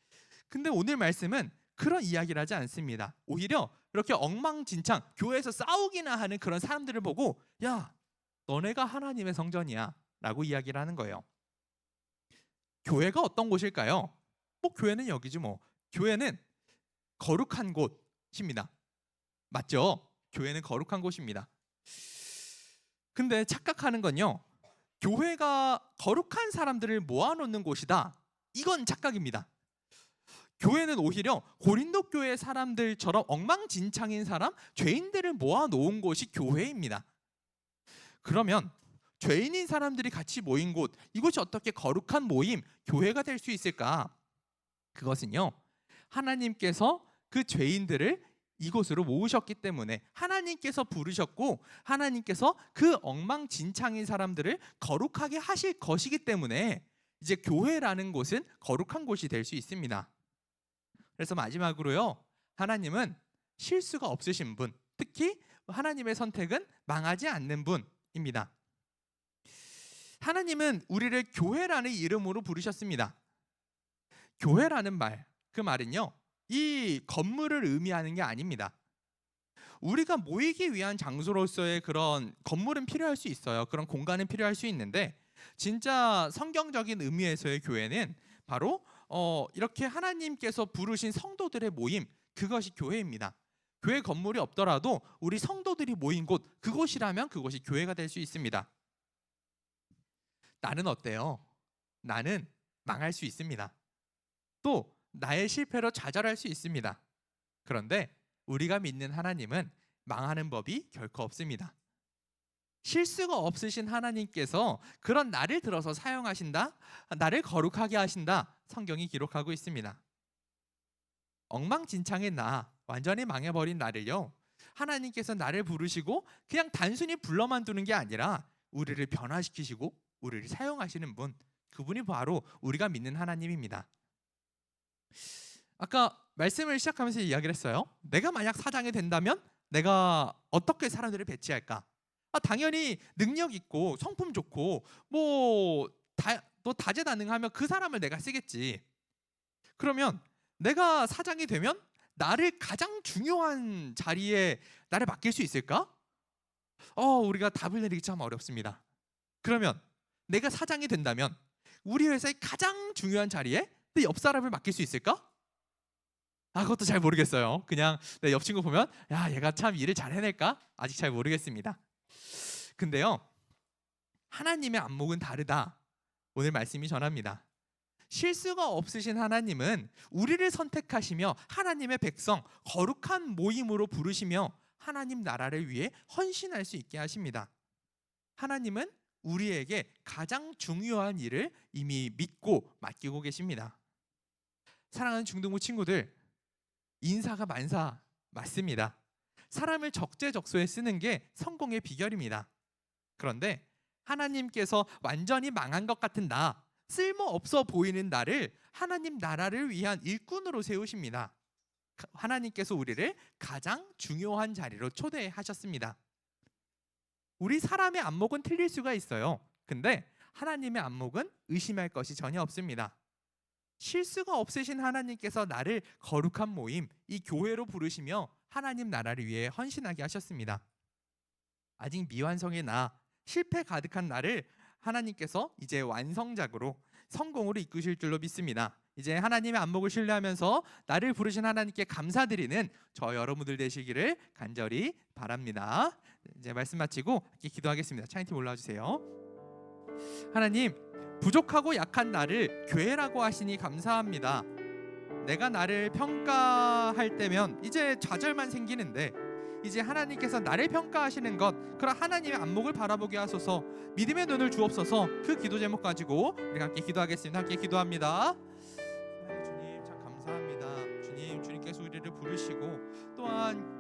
Speaker 1: 근데 오늘 말씀은 그런 이야기를 하지 않습니다. 오히려 이렇게 엉망진창 교회에서 싸우기나 하는 그런 사람들을 보고 야, 너네가 하나님의 성전이야 라고 이야기를 하는 거예요. 교회가 어떤 곳일까요? 뭐 교회는 여기지 뭐. 교회는 거룩한 곳입니다. 맞죠? 교회는 거룩한 곳입니다. 근데 착각하는 건요, 교회가 거룩한 사람들을 모아놓는 곳이다. 이건 착각입니다. 교회는 오히려 고린도 교회 사람들처럼 엉망진창인 사람, 죄인들을 모아놓은 곳이 교회입니다. 그러면 죄인인 사람들이 같이 모인 곳, 이곳이 어떻게 거룩한 모임, 교회가 될 수 있을까? 그것은요, 하나님께서 그 죄인들을 이곳으로 모으셨기 때문에, 하나님께서 부르셨고 하나님께서 그 엉망진창인 사람들을 거룩하게 하실 것이기 때문에 이제 교회라는 곳은 거룩한 곳이 될 수 있습니다. 그래서 마지막으로요, 하나님은 실수가 없으신 분, 특히 하나님의 선택은 망하지 않는 분입니다. 하나님은 우리를 교회라는 이름으로 부르셨습니다. 교회라는 말, 그 말은요, 이 건물을 의미하는 게 아닙니다. 우리가 모이기 위한 장소로서의 그런 건물은 필요할 수 있어요. 그런 공간은 필요할 수 있는데, 진짜 성경적인 의미에서의 교회는 바로 이렇게 하나님께서 부르신 성도들의 모임, 그것이 교회입니다. 교회 건물이 없더라도 우리 성도들이 모인 곳, 그곳이라면 그것이 교회가 될 수 있습니다. 나는 어때요? 나는 망할 수 있습니다. 또 나의 실패로 좌절할 수 있습니다. 그런데 우리가 믿는 하나님은 망하는 법이 결코 없습니다. 실수가 없으신 하나님께서 그런 나를 들어서 사용하신다, 나를 거룩하게 하신다, 성경이 기록하고 있습니다. 엉망진창의 나, 완전히 망해버린 나를요, 하나님께서 나를 부르시고 그냥 단순히 불러만 두는 게 아니라 우리를 변화시키시고 우리를 사용하시는 분, 그분이 바로 우리가 믿는 하나님입니다. 아까 말씀을 시작하면서 이야기를 했어요. 내가 만약 사장이 된다면 내가 어떻게 사람들을 배치할까? 당연히 능력 있고 성품 좋고 또 다재다능하면 그 사람을 내가 쓰겠지. 그러면 내가 사장이 되면 나를 가장 중요한 자리에 나를 맡길 수 있을까? 우리가 답을 내리기 참 어렵습니다. 그러면 내가 사장이 된다면 우리 회사의 가장 중요한 자리에 내 옆 사람을 맡길 수 있을까? 그것도 잘 모르겠어요. 그냥 내 옆 친구 보면 야, 얘가 참 일을 잘 해낼까? 아직 잘 모르겠습니다. 근데요, 하나님의 안목은 다르다. 오늘 말씀이 전합니다. 실수가 없으신 하나님은 우리를 선택하시며 하나님의 백성, 거룩한 모임으로 부르시며 하나님 나라를 위해 헌신할 수 있게 하십니다. 하나님은 우리에게 가장 중요한 일을 이미 믿고 맡기고 계십니다. 사랑하는 중등부 친구들, 인사가 만사 맞습니다. 사람을 적재적소에 쓰는 게 성공의 비결입니다. 그런데 하나님께서 완전히 망한 것 같은 나, 쓸모없어 보이는 나를 하나님 나라를 위한 일꾼으로 세우십니다. 하나님께서 우리를 가장 중요한 자리로 초대하셨습니다. 우리 사람의 안목은 틀릴 수가 있어요. 근데 하나님의 안목은 의심할 것이 전혀 없습니다. 실수가 없으신 하나님께서 나를 거룩한 모임, 이 교회로 부르시며 하나님 나라를 위해 헌신하게 하셨습니다. 아직 미완성의 나, 실패 가득한 나를 하나님께서 이제 완성작으로 성공으로 이끄실 줄로 믿습니다. 이제 하나님의 안목을 신뢰하면서 나를 부르신 하나님께 감사드리는 저 여러분들 되시기를 간절히 바랍니다. 이제 말씀 마치고 기도하겠습니다. 찬양팀 올라와 주세요. 하나님, 부족하고 약한 나를 교회라고 하시니 감사합니다. 내가 나를 평가할 때면 이제 좌절만 생기는데 이제 하나님께서 나를 평가하시는 것, 그런 하나님의 안목을 바라보게 하소서. 믿음의 눈을 주옵소서. 그 기도 제목 가지고 우리가 함께 기도하겠습니다. 함께 기도합니다. 주님 참 감사합니다. 주님, 주님께서 우리를 부르시고 또한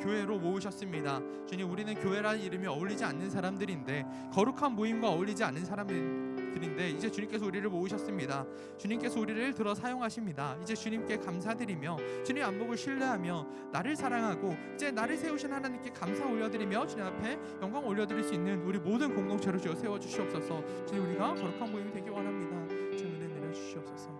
Speaker 1: 교회로 모으셨습니다. 주님, 우리는 교회라는 이름이 어울리지 않는 사람들인데, 거룩한 모임과 어울리지 않는 사람들인데 이제 주님께서 우리를 모으셨습니다. 주님께서 우리를 들어 사용하십니다. 이제 주님께 감사드리며 주님 안목을 신뢰하며 나를 사랑하고 이제 나를 세우신 하나님께 감사 올려드리며 주님 앞에 영광 올려드릴 수 있는 우리 모든 공동체로 주여 세워주시옵소서. 주님, 우리가 거룩한 모임이 되기 원합니다. 주님 은혜 내려주시옵소서.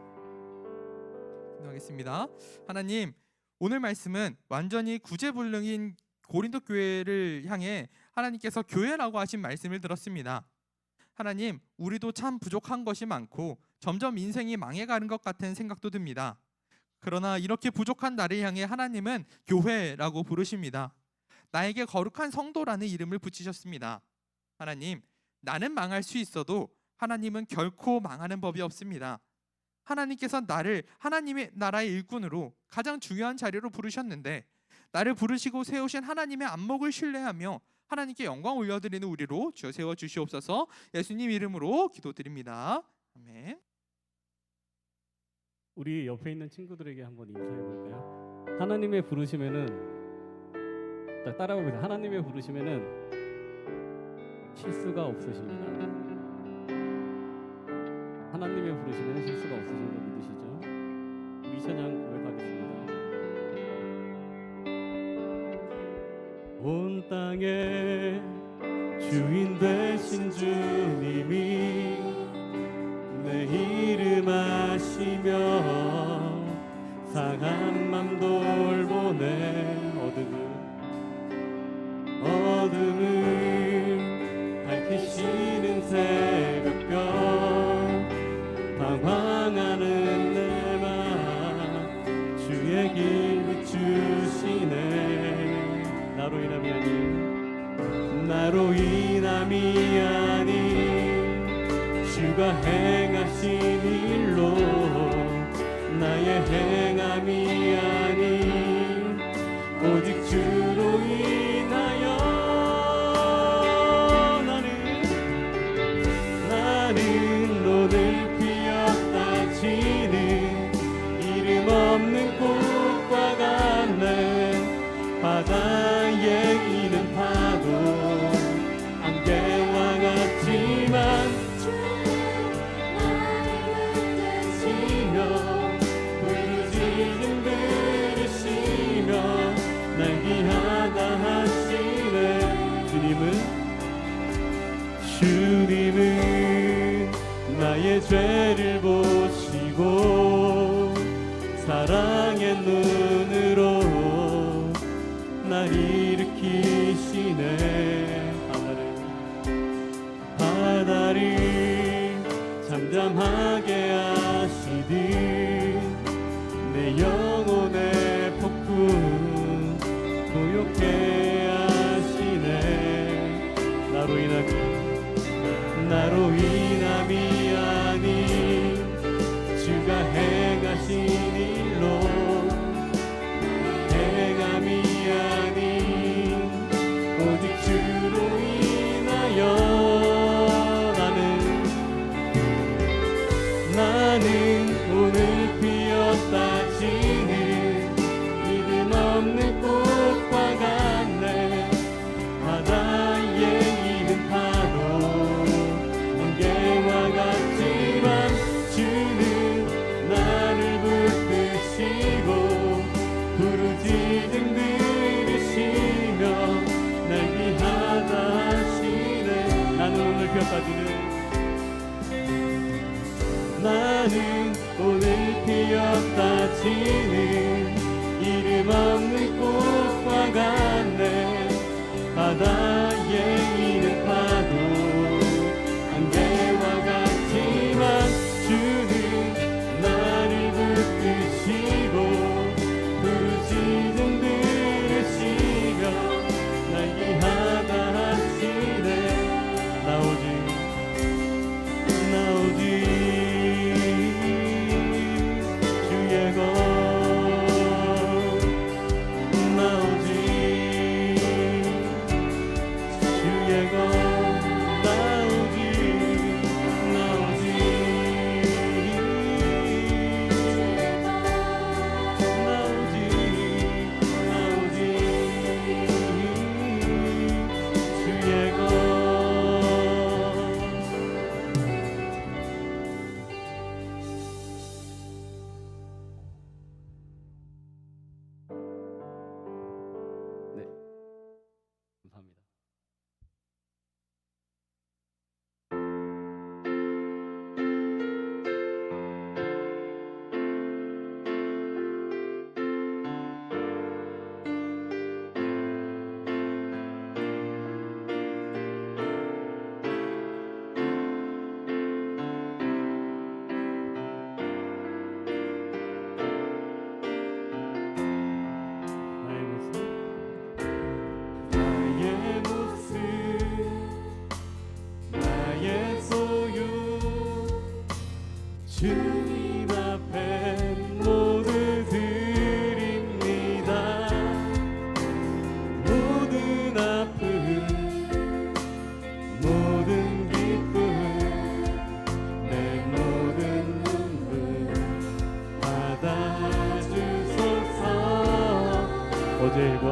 Speaker 1: 기도하겠습니다. 하나님, 오늘 말씀은 완전히 구제불능인 고린도 교회를 향해 하나님께서 교회라고 하신 말씀을 들었습니다. 하나님, 우리도 참 부족한 것이 많고 점점 인생이 망해가는 것 같은 생각도 듭니다. 그러나 이렇게 부족한 나를 향해 하나님은 교회라고 부르십니다. 나에게 거룩한 성도라는 이름을 붙이셨습니다. 하나님, 나는 망할 수 있어도 하나님은 결코 망하는 법이 없습니다. 하나님께서 나를 하나님의 나라의 일꾼으로 가장 중요한 자리로 부르셨는데, 나를 부르시고 세우신 하나님의 안목을 신뢰하며 하나님께 영광 올려드리는 우리로 주여 세워주시옵소서. 예수님 이름으로 기도드립니다. 아멘.
Speaker 2: 우리 옆에 있는 친구들에게 한번 인사해 볼까요? 하나님의 부르심에는, 따라오고 계세요. 하나님의 부르심에는 실수가 없으십니다. 하나님의 부르심에는 실수가 없으신 거 믿으시죠? 우리 찬양 고백하겠습니다. 온 땅의 주인 되신 주님이 내 이름 아시며 상한 맘 돌보네. 어둠을 밝히시는 새벽별, 방황하는 내 맘 주의 길 비추시네. 나로 인함이 아닌 주가 행하신 일로, 나의 행함이 아닌 오직 주로 인하여 나는 오늘 피었다 지는 이름 없는 꽃과 같네. 바다에 이는 파도 안개와 같지만 부르짖음 들으시며 날 귀하다 하시네. 주님은 나의 죄를 보시고 사랑의 눈으로 날 일으키시네. 바다를 잠잠
Speaker 3: 잠잠하게 하시듯 내 영혼의 폭풍 고요케 하시네. 나로 인함이 아닌 주가 행하신 일로, 행함이 아닌 오직 주로 인하여 나는 오늘 피었다 지는 이름 없는 꽃과 같네. 바다에 있는 파도 안개와 같지만 주는 나를 붙드시고 부르짖음 들으시며 날 귀하다 하시네. 나는 오늘 피었다 지는 나는 오늘 피었다 지는 이름 없는 꽃과 같네. 바다에 있는 파도 안개와 같지만 주는 나를 붙드시고 부르짖음 들으시며 날 귀하다 하시네. 나 오직 감사합니다. 주님 앞에 모두 드립니다. 모든 아픔 모든 기쁨 내 모든 눈물 받아주소서. 어제와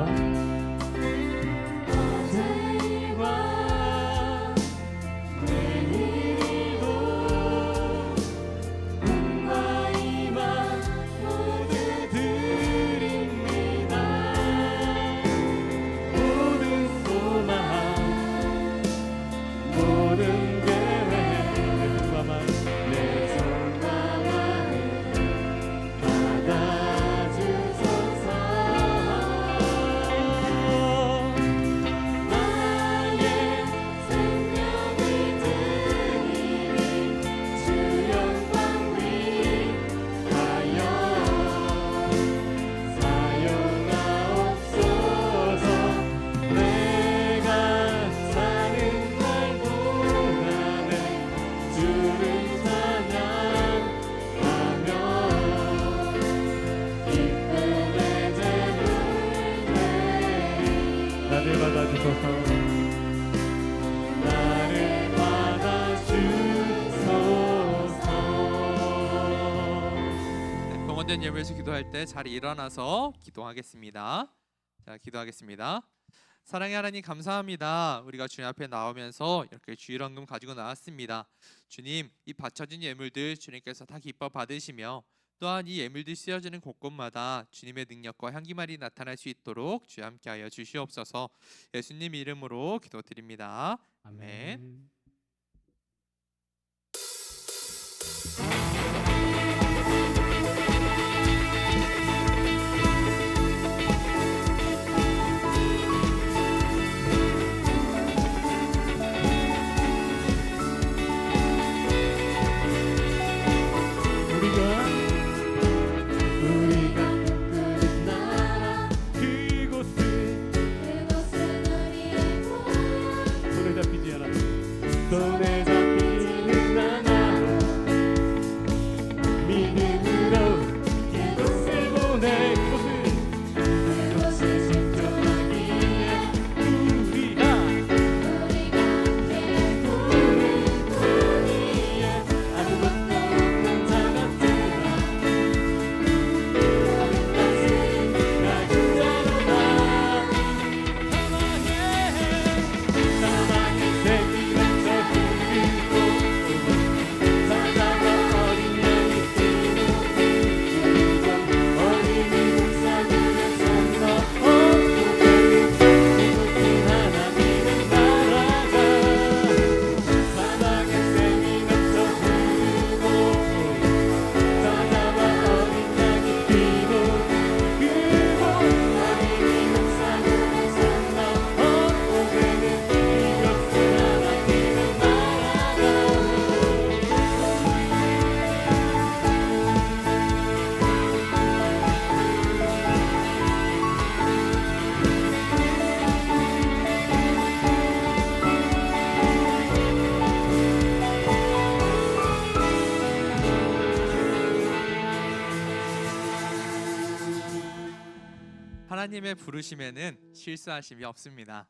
Speaker 3: 나를 받아주소서.
Speaker 1: 병원된 예배에서 기도할 때 잘 일어나서 기도하겠습니다. 자, 기도하겠습니다. 사랑의 하나님 감사합니다. 우리가 주님 앞에 나오면서 이렇게 주일헌금 가지고 나왔습니다. 주님, 이 바쳐진 예물들 주님께서 다 기뻐 받으시며 또한 이 예물들이 쓰여지는 곳곳마다 주님의 능력과 향기만이 나타날 수 있도록 주여 함께하여 주시옵소서. 예수님 이름으로 기도드립니다. 아멘. 하나님의 부르심에는 실수하심이 없습니다.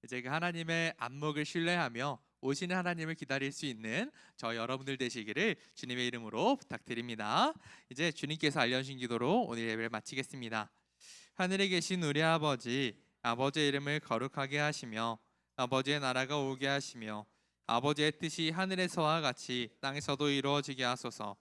Speaker 1: 이제 그 하나님의 안목을 신뢰하며 오시는 하나님을 기다릴 수 있는 저 여러분들 되시기를 주님의 이름으로 부탁드립니다. 이제 주님께서 알려주신 기도로 오늘 예배를 마치겠습니다. 하늘에 계신 우리 아버지, 아버지의 이름을 거룩하게 하시며 아버지의 나라가 오게 하시며 아버지의 뜻이 하늘에서와 같이 땅에서도 이루어지게 하소서.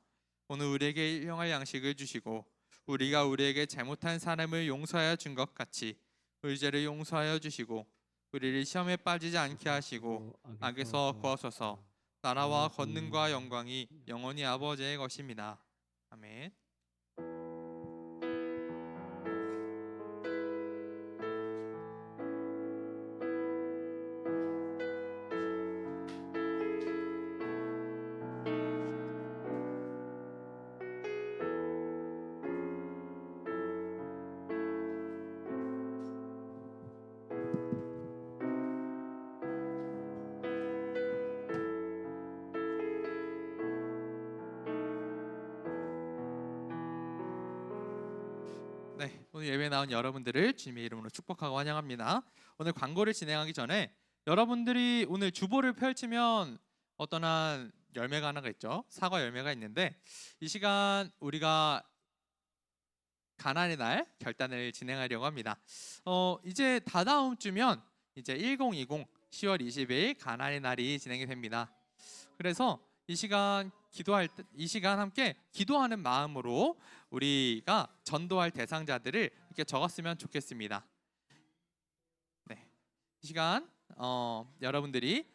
Speaker 1: 오늘 우리에게 일용할 양식을 주시고 우리가 우리에게 잘못한 사람을 용서하여 준 것 같이 우리 죄를 용서하여 주시고 우리를 시험에 빠지지 않게 하시고 악에서 구하소서. 나라와 권능과 영광이 영원히 아버지의 것입니다. 아멘. 네, 오늘 예배에 나온 여러분들을 주님의 이름으로 축복하고 환영합니다. 오늘 광고를 진행하기 전에 여러분들이 오늘 주보를 펼치면 어떤 한 열매가 하나가 있죠. 사과 열매가 있는데 이 시간 우리가 가나안의 날 결단을 진행하려고 합니다. 이제 다다음 주면 이제 1020 10월 20일 가나안의 날이 진행이 됩니다. 그래서 이 시간 이 시간 함께 기도하는 마음으로 우리가 전도할 대상자들을 이렇게 적었으면 좋겠습니다. 네, 이 시간 여러분들이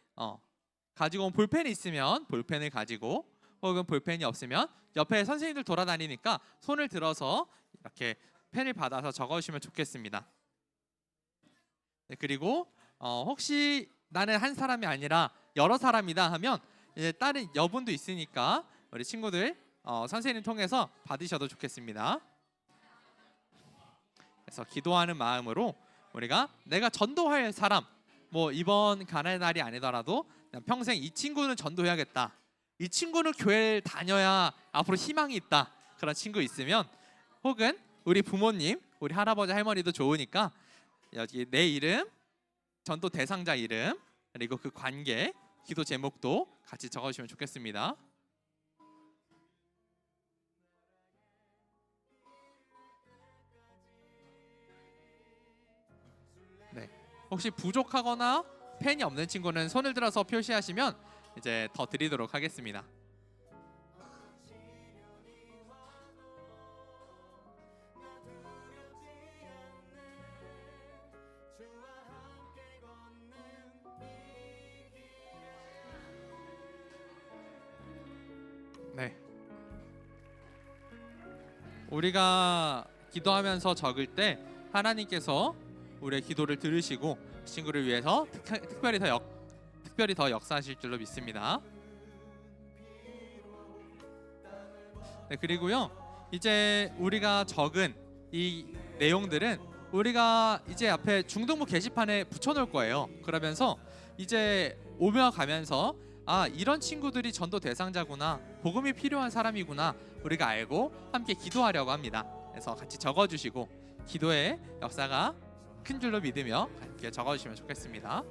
Speaker 1: 가지고 온 볼펜이 있으면 볼펜을 가지고 혹은 볼펜이 없으면 옆에 선생님들 돌아다니니까 손을 들어서 이렇게 펜을 받아서 적어주시면 좋겠습니다. 네, 그리고 혹시 나는 한 사람이 아니라 여러 사람이다 하면 이제 다른 여분도 있으니까 우리 친구들 선생님 통해서 받으셔도 좋겠습니다. 그래서 기도하는 마음으로 우리가 내가 전도할 사람, 뭐 이번 가나안의 날이 아니더라도 그냥 평생 이 친구는 전도해야겠다, 이 친구는 교회를 다녀야 앞으로 희망이 있다, 그런 친구 있으면 혹은 우리 부모님, 우리 할아버지 할머니도 좋으니까 여기 내 이름, 전도 대상자 이름, 그리고 그 관계, 기도 제목도 같이 적어주시면 좋겠습니다. 네, 혹시 부족하거나 펜이 없는 친구는 손을 들어서 표시하시면 이제 더 드리도록 하겠습니다. 네, 우리가 기도하면서 적을 때 하나님께서 우리의 기도를 들으시고 친구를 위해서 특별히 더 역사하실 줄로 믿습니다. 네, 그리고요 이제 우리가 적은 이 내용들은 우리가 이제 앞에 중등부 게시판에 붙여놓을 거예요. 그러면서 이제 오며 가면서 이런 친구들이 전도 대상자구나, 복음이 필요한 사람이구나 우리가 알고 함께 기도하려고 합니다. 그래서 같이 적어주시고 기도의 역사가 큰 줄로 믿으며 함께 적어주시면 좋겠습니다.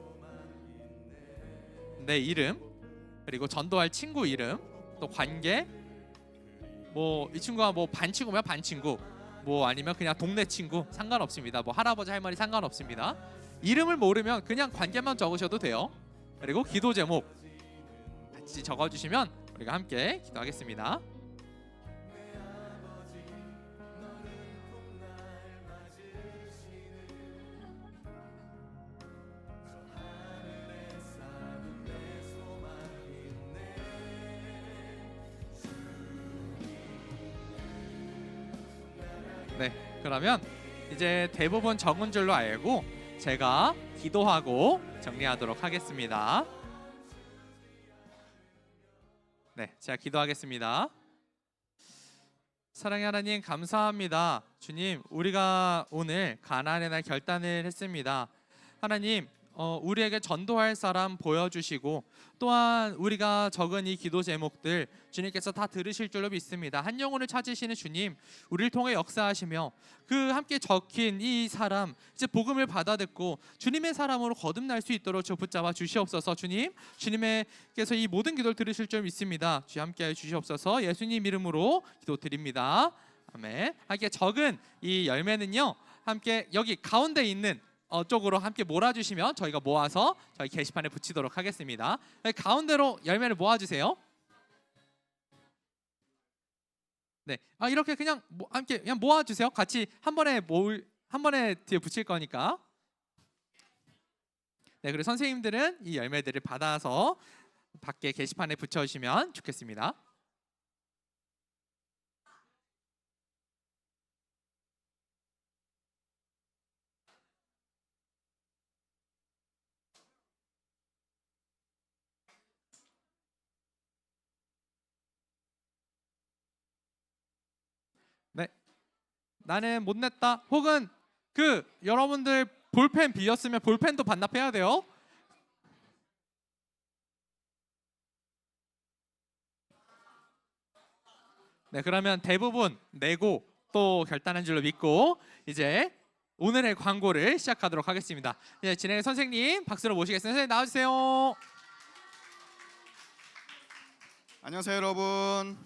Speaker 1: 내 이름, 그리고 전도할 친구 이름, 또 관계, 뭐 이 친구가 뭐 반친구면 반친구, 뭐 아니면 그냥 동네 친구 상관없습니다. 뭐 할아버지 할머니 상관없습니다. 이름을 모르면 그냥 관계만 적으셔도 돼요. 그리고 기도 제목 같이 적어주시면 우리가 함께 기도하겠습니다. 네, 그러면 이제 대부분 적은 줄로 알고 제가 기도하고 정리하도록 하겠습니다. 네, 제가 기도하겠습니다. 사랑의 하나님 감사합니다. 주님, 우리가 오늘 가나안의 날 결단을 했습니다. 하나님, 우리에게 전도할 사람 보여주시고 또한 우리가 적은 이 기도 제목들 주님께서 다 들으실 줄로 믿습니다. 한 영혼을 찾으시는 주님, 우리를 통해 역사하시며 그 함께 적힌 이 사람 이제 복음을 받아 듣고 주님의 사람으로 거듭날 수 있도록 주 붙잡아 주시옵소서. 주님, 주님께서 이 모든 기도를 들으실 줄 믿습니다. 주 함께하여 주시옵소서. 예수님 이름으로 기도드립니다. 아멘. 함께 적은 이 열매는요, 함께 여기 가운데 있는 쪽으로 함께 몰아주시면 저희가 모아서 저희 게시판에 붙이도록 하겠습니다. 가운데로 열매를 모아주세요. 네, 이렇게 그냥 함께 그냥 모아주세요. 같이 한 번에 뒤에 붙일 거니까. 네, 그리고 선생님들은 이 열매들을 받아서 밖에 게시판에 붙여주시면 좋겠습니다. 네, 나는 못 냈다. 혹은 여러분들 볼펜 비었으면 볼펜도 반납해야 돼요. 네, 그러면 대부분 내고 또 결단한 줄로 믿고 이제 오늘의 광고를 시작하도록 하겠습니다. 네, 진행의 선생님 박수로 모시겠습니다. 선생님 나와주세요.
Speaker 5: 안녕하세요, 여러분.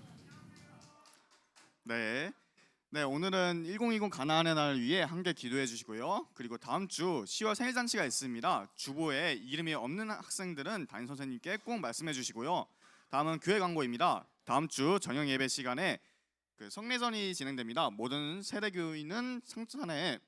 Speaker 5: 네, 오늘은 1020 가나안의 날을 위해 함께 기도해 주시고요. 그리고 다음 주 10월 생일잔치가 있습니다. 주보에 이름이 없는 학생들은 담임 선생님께 꼭 말씀해 주시고요. 다음은 교회 광고입니다. 다음 주 저녁 예배 시간에 성례전이 진행됩니다. 모든 세대교인은 성찬에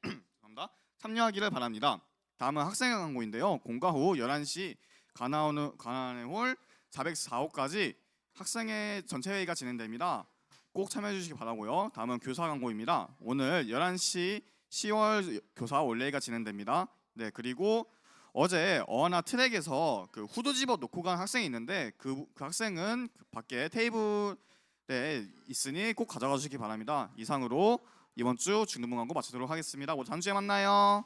Speaker 5: 참여하기를 바랍니다. 다음은 학생 광고인데요. 공과 후 11시 가나안의 홀 404호까지 학생회 전체 회의가 진행됩니다. 꼭 참여해 주시기 바라고요. 다음은 교사 광고입니다. 오늘 11시 10월 교사 올레이가 진행됩니다. 네, 그리고 어제 어하나 트랙에서 후드 집어 놓고 간 학생이 있는데 그 학생은 밖에 테이블에 있으니 꼭 가져가 주시기 바랍니다. 이상으로 이번 주 중등부 광고 마치도록 하겠습니다. 모두 다음 주에 만나요.